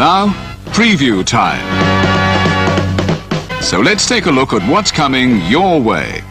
Now, preview time. So let's take a look at what's coming your way.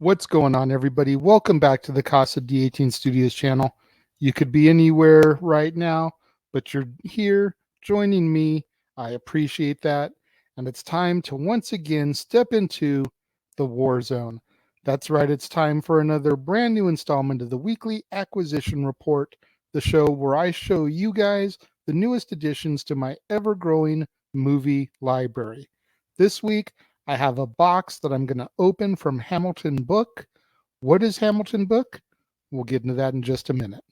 What's going on, everybody? Welcome back to the Casa D18 Studios channel. You could be anywhere right now, but you're here joining me. I appreciate that. And it's time to once again step into the war zone. That's right, it's time for another brand new installment of the Weekly Acquisition Report, the show where I show you guys the newest additions to my ever-growing movie library. This week, I have a box that I'm going to open from Hamilton Book. What is Hamilton Book? We'll get into that in just a minute.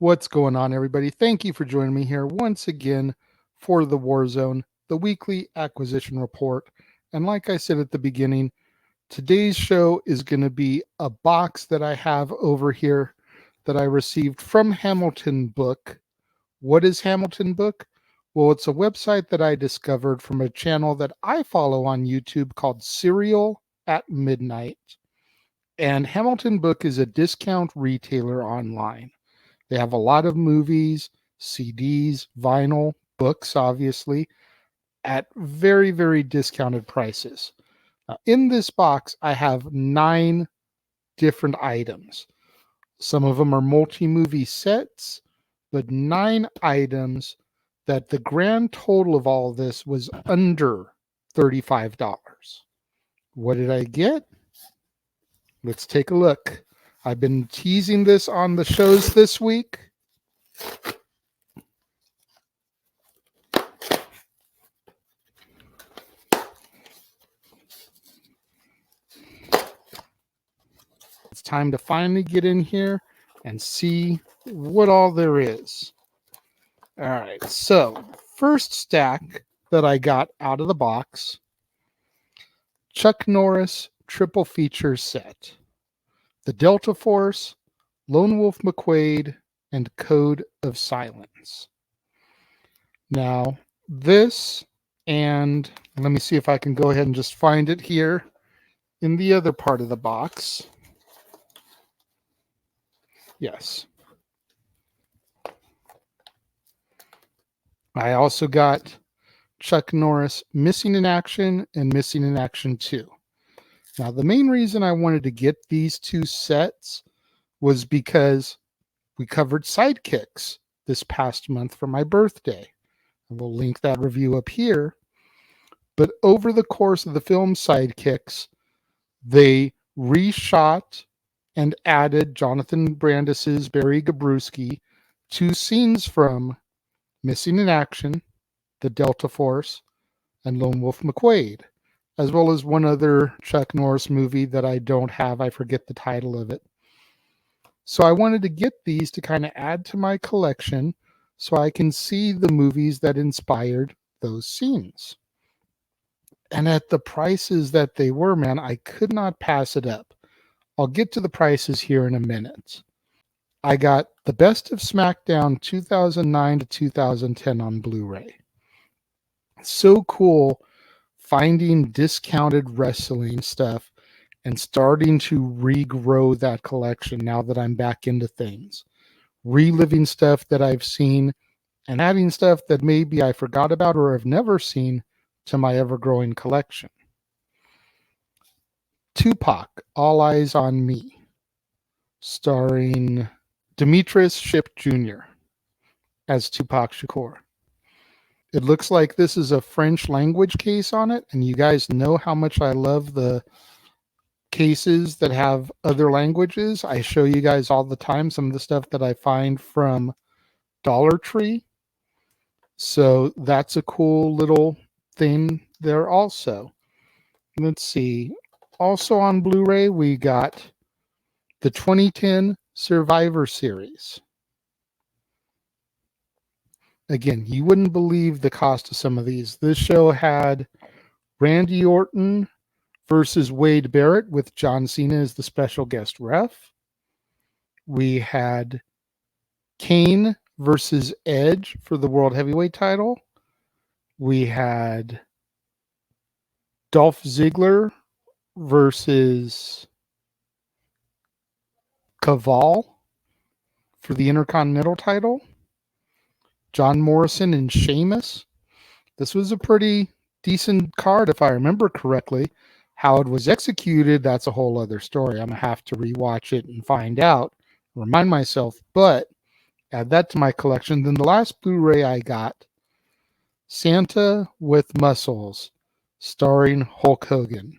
What's going on, everybody? Thank you for joining me here once again for the War Zone, the Weekly Acquisition Report. And like I said at the beginning, today's show is going to be a box that I have over here that I received from Hamilton Book. What is Hamilton Book? Well, it's a website that I discovered from a channel that I follow on YouTube called Serial at Midnight. And Hamilton Book is a discount retailer online. They have a lot of movies, CDs, vinyl, books, obviously, at very, very discounted prices. Now, in this box, I have 9 different items. Some of them are multi-movie sets, but 9 items that the grand total of all of this was under $35. What did I get? Let's take a look. I've been teasing this on the shows this week. It's time to finally get in here and see what all there is. All right, so first stack that I got out of the box, Chuck Norris triple feature set. The Delta Force, Lone Wolf McQuade, and Code of Silence. Now, this, and let me see if I can go ahead and just find it here in the other part of the box. Yes. I also got Chuck Norris Missing in Action and Missing in Action 2. Now, the main reason I wanted to get these 2 sets was because we covered Sidekicks this past month for my birthday. And we'll link that review up here. But over the course of the film Sidekicks, they reshot and added Jonathan Brandis's Barry Gabrewski 2 scenes from Missing in Action, The Delta Force, and Lone Wolf McQuade, as well as one other Chuck Norris movie that I don't have. I forget the title of it. So I wanted to get these to kind of add to my collection so I can see the movies that inspired those scenes. And at the prices that they were, man, I could not pass it up. I'll get to the prices here in a minute. I got the Best of SmackDown 2009 to 2010 on Blu-ray. So cool finding discounted wrestling stuff and starting to regrow that collection now that I'm back into things. Reliving stuff that I've seen and adding stuff that maybe I forgot about or have never seen to my ever-growing collection. Tupac, All Eyes on Me, starring Demetrius Shipp Jr. as Tupac Shakur. It looks like this is a French language case on it, and you guys know how much I love the cases that have other languages. I show you guys all the time some of the stuff that I find from Dollar Tree. So that's a cool little thing there also. Let's see. Also on Blu-ray, we got the 2010 Survivor Series. Again, you wouldn't believe the cost of some of these. This show had Randy Orton versus Wade Barrett with John Cena as the special guest ref. We had Kane versus Edge for the World Heavyweight title. We had Dolph Ziggler versus Caval for the Intercontinental title. John Morrison and Sheamus. This was a pretty decent card, if I remember correctly. How it was executed, that's a whole other story. I'm going to have to rewatch it and find out, remind myself, but add that to my collection. Then the last Blu-ray I got, Santa with Muscles, starring Hulk Hogan.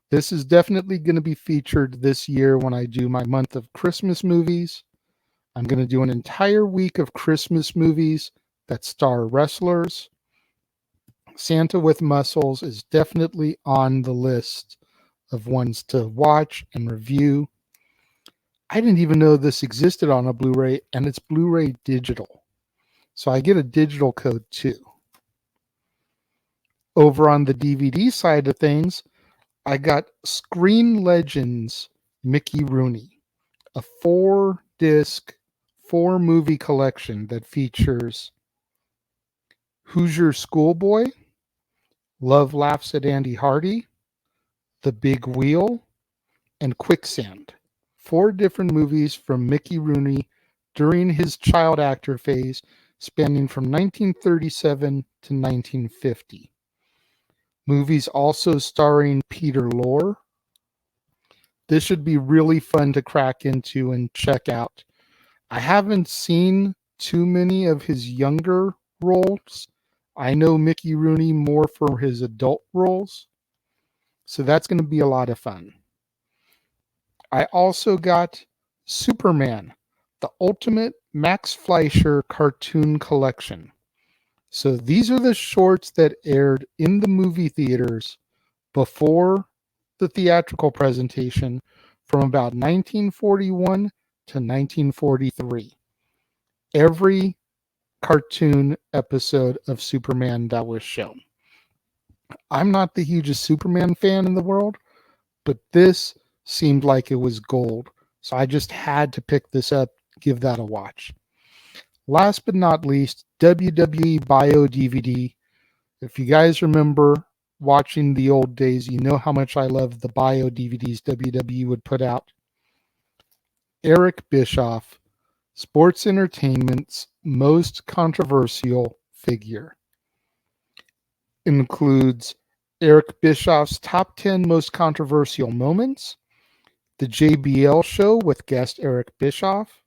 This is definitely going to be featured this year when I do my month of Christmas movies. I'm going to do an entire week of Christmas movies that star wrestlers. Santa with Muscles is definitely on the list of ones to watch and review. I didn't even know this existed on a Blu-ray, and it's Blu-ray digital. So I get a digital code too. Over on the DVD side of things, I got Screen Legends Mickey Rooney, a 4-disc, 4-movie collection that features Hoosier Schoolboy, Love Laughs at Andy Hardy, The Big Wheel, and Quicksand. 4 different movies from Mickey Rooney during his child actor phase, spanning from 1937 to 1950. Movies also starring Peter Lorre. This should be really fun to crack into and check out. I haven't seen too many of his younger roles. I know Mickey Rooney more for his adult roles, so that's going to be a lot of fun. I also got Superman, the Ultimate Max Fleischer Cartoon Collection. So these are the shorts that aired in the movie theaters before the theatrical presentation from about 1941 to 1943. Every cartoon episode of Superman that was shown. I'm not the hugest Superman fan in the world, but this seemed like it was gold. So I just had to pick this up, give that a watch. Last but not least, WWE Bio DVD. If you guys remember watching the old days, you know how much I love the Bio DVDs WWE would put out. Eric Bischoff, Sports Entertainment's most controversial figure. Includes Eric Bischoff's top 10 most controversial moments, the JBL show with guest Eric Bischoff,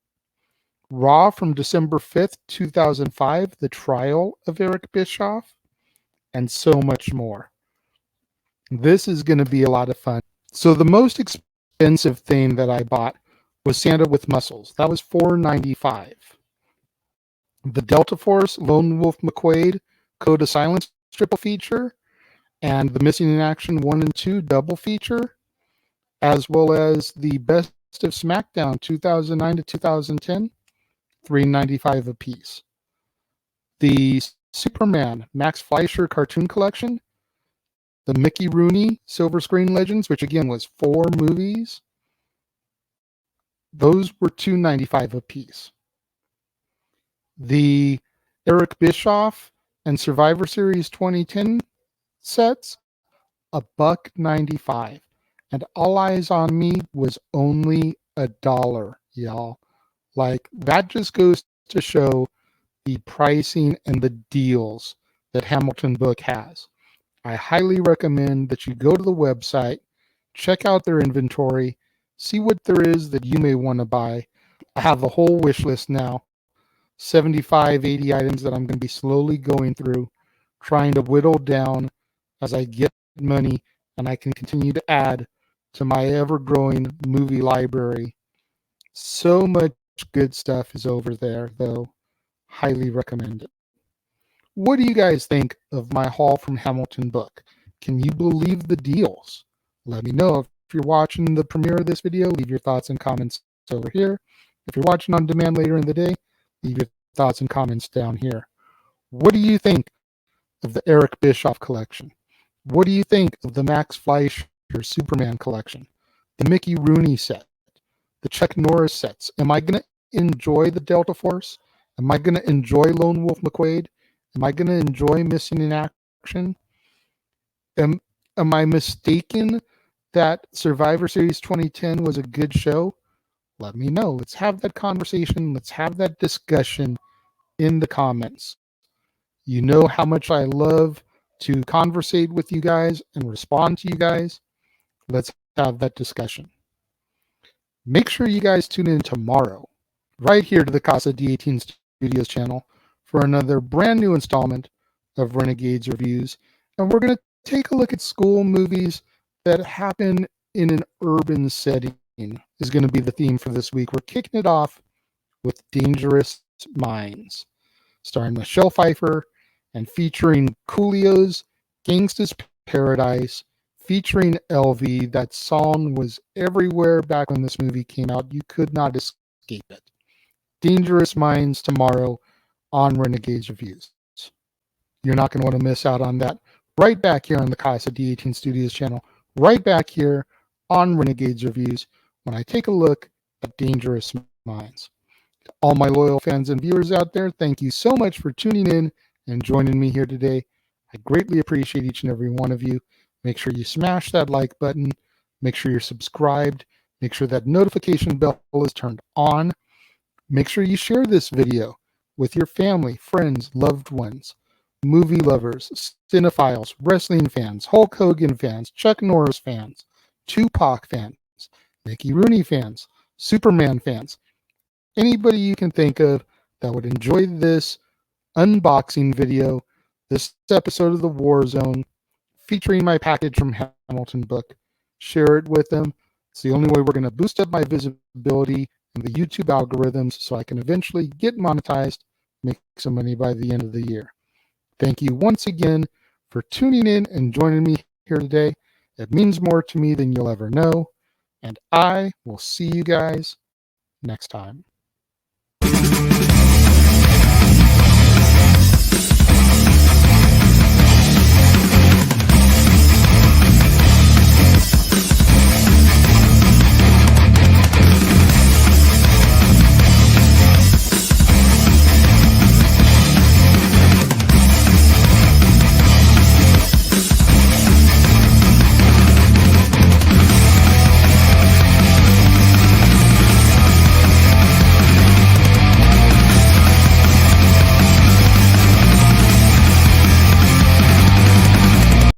Raw from December 5th, 2005, the trial of Eric Bischoff, and so much more. This is going to be a lot of fun. So the most expensive thing that I bought was Santa with Muscles. That was $4.95. The Delta Force Lone Wolf McQuade Code of Silence triple feature and the Missing in Action 1 and 2 double feature, as well as the Best of SmackDown 2009 to 2010, $3.95 a piece. The Superman Max Fleischer Cartoon Collection, the Mickey Rooney Silver Screen Legends, which again was 4 movies, those were $2.95 a piece. The Eric Bischoff and Survivor Series 2010 sets, $1.95. And All Eyes on Me was only $1, y'all. Like, that just goes to show the pricing and the deals that Hamilton Book has. I highly recommend that you go to the website, check out their inventory, see what there is that you may want to buy. I have a whole wish list now, 75, 80 items that I'm going to be slowly going through, trying to whittle down as I get money and I can continue to add to my ever-growing movie library. So much good stuff is over there, though. Highly recommend it. What do you guys think of my haul from Hamilton Book? Can you believe the deals? Let me know. If you're watching the premiere of this video, leave your thoughts and comments over here. If you're watching on demand later in the day, leave your thoughts and comments down here. What do you think of the Eric Bischoff collection? What do you think of the Max Fleischer Superman collection? The Mickey Rooney set? The Chuck Norris sets? Am I going to enjoy the Delta Force? Am I going to enjoy Lone Wolf McQuade? Am I going to enjoy Missing in Action? Am I mistaken that Survivor Series 2010 was a good show? Let me know. Let's have that conversation. Let's have that discussion in the comments. You know how much I love to conversate with you guys and respond to you guys. Let's have that discussion. Make sure you guys tune in tomorrow, right here to the Casa D18 Studios channel, for another brand new installment of Renegades Reviews. And we're going to take a look at school movies that happen in an urban setting, is going to be the theme for this week. We're kicking it off with Dangerous Minds, starring Michelle Pfeiffer and featuring Coolio's Gangsta's Paradise, featuring LV. That song was everywhere back when this movie came out. You could not escape it. Dangerous Minds tomorrow on Renegades Reviews. You're not going to want to miss out on that. Right back here on the Casa D18 Studios channel, right back here on Renegades Reviews, when I take a look at Dangerous Minds. All my loyal fans and viewers out there, thank you so much for tuning in and joining me here today. I greatly appreciate each and every one of you. Make sure you smash that like button. Make sure you're subscribed. Make sure that notification bell is turned on. Make sure you share this video with your family, friends, loved ones, movie lovers, cinephiles, wrestling fans, Hulk Hogan fans, Chuck Norris fans, Tupac fans, Mickey Rooney fans, Superman fans. Anybody you can think of that would enjoy this unboxing video, this episode of The War Zone, featuring my package from Hamilton book. Share it with them. It's the only way we're going to boost up my visibility in the YouTube algorithms so I can eventually get monetized, make some money by the end of the year. Thank you once again for tuning in and joining me here today. It means more to me than you'll ever know. And I will see you guys next time.